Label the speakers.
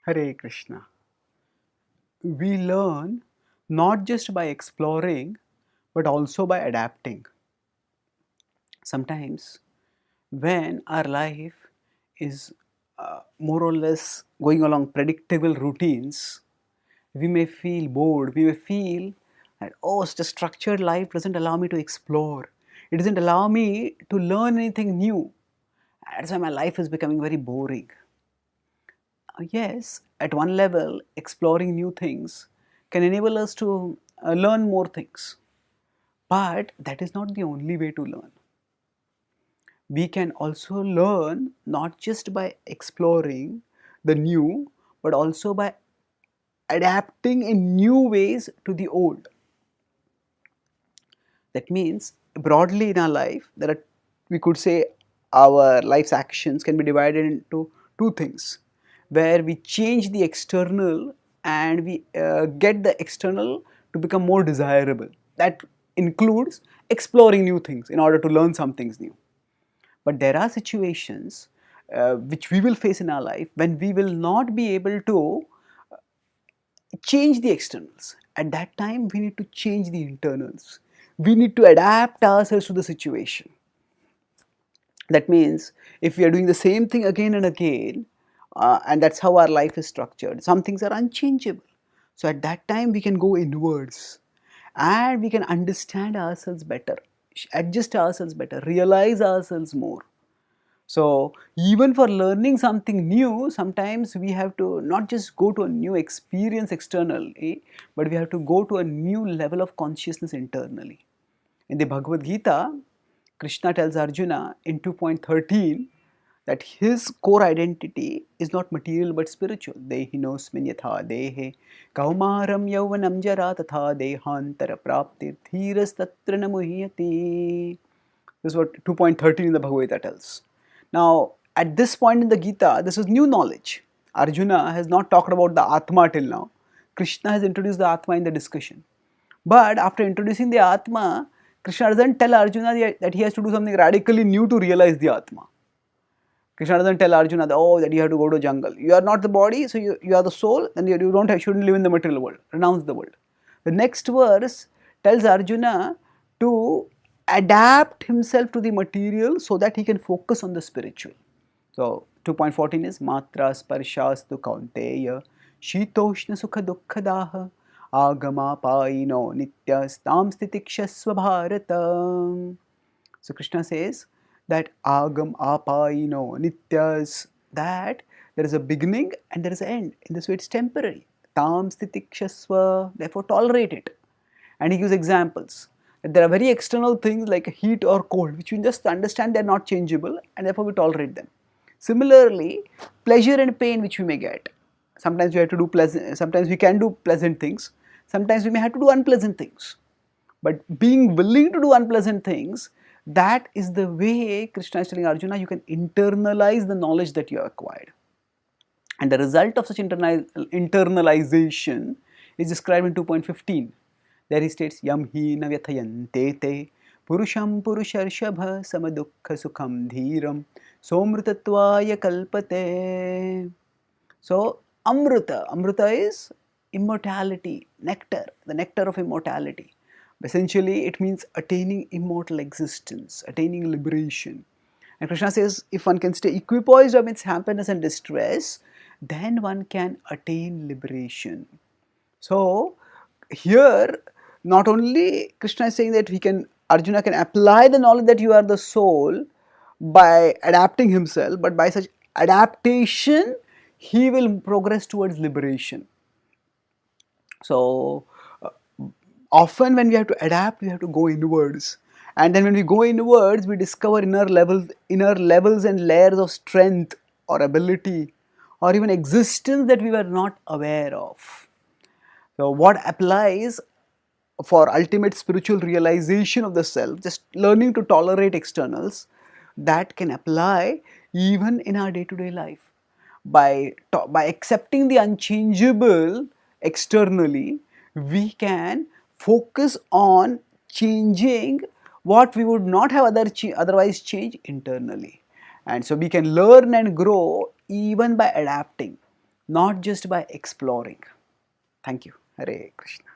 Speaker 1: Hare Krishna. We learn not just by exploring but also by adapting. Sometimes, when our life is more or less going along predictable routines, we may feel bored. We may feel that, oh, such a structured life doesn't allow me to explore. It doesn't allow me to learn anything new. That's why my life is becoming very boring. Yes, at one level, exploring new things can enable us to learn more things. But that is not the only way to learn. We can also learn not just by exploring the new, but also by adapting in new ways to the old. That means, broadly in our life, we could say our life's actions can be divided into two things, where we change the external and we get the external to become more desirable. That includes exploring new things in order to learn some things new. But there are situations which we will face in our life when we will not be able to change the externals. At that time, we need to change the internals. We need to adapt ourselves to the situation. That means if we are doing the same thing again and again, and that's how our life is structured, some things are unchangeable. So at that time, we can go inwards and we can understand ourselves better, adjust ourselves better, realize ourselves more. So even for learning something new, sometimes we have to not just go to a new experience externally, but we have to go to a new level of consciousness internally. In the Bhagavad-gita, Krishna tells Arjuna in 2.13 that his core identity is not material but spiritual. Dehinosmin yatha dehe kaumaram yauvanam jara tatha dehantara praptir dhiras tatra namuhyati. This is what 2.13 in the Bhagavad-gita tells. Now, at this point in the Gita, this is new knowledge. Arjuna has not talked about the Atma till now. Krishna has introduced the Atma in the discussion. But after introducing the Atma, Krishna doesn't tell Arjuna that he has to do something radically new to realize the Atma. Krishna doesn't tell Arjuna that, oh, that you have to go to jungle. You are not the body, so you are the soul, and you shouldn't live in the material world. Renounce the world. The next verse tells Arjuna to adapt himself to the material so that he can focus on the spiritual. So 2.14 is Matra Sparshastu Kaunteya Shitoshna Sukha Dukkhadaha Agama Paino Nityas Tam Stitikshasva Bharata. So Krishna says that Agam Apaino Nityas, that there is a beginning and there is an end. In this way it's temporary. Tam Stitikshasva, therefore tolerate it. And he gives examples. There are very external things like heat or cold, which we just understand they are not changeable and therefore we tolerate them. Similarly, pleasure and pain which we may get. Sometimes we have to do pleasant, sometimes we can do pleasant things, sometimes we may have to do unpleasant things. But being willing to do unpleasant things, that is the way Krishna is telling Arjuna, you can internalize the knowledge that you have acquired. And the result of such internalization is described in 2.15. There he states, Yam hi na vyathayante te purusham purusharshabha samadukha sukham dhiram somrutatvaya kalpate. So, Amrita is immortality, nectar, the nectar of immortality. Essentially, it means attaining immortal existence, attaining liberation. And Krishna says, if one can stay equipoised amidst happiness and distress, then one can attain liberation. So, here, not only Krishna is saying that Arjuna can apply the knowledge that you are the soul by adapting himself, but by such adaptation, he will progress towards liberation. So, often when we have to adapt, we have to go inwards. And then when we go inwards, we discover inner levels and layers of strength or ability or even existence that we were not aware of. So what applies for ultimate spiritual realization of the self, just learning to tolerate externals, that can apply even in our day-to-day life. By accepting the unchangeable externally, we can focus on changing what we would not have otherwise changed internally. And so we can learn and grow even by adapting. not just by exploring. Thank you. Hare Krishna.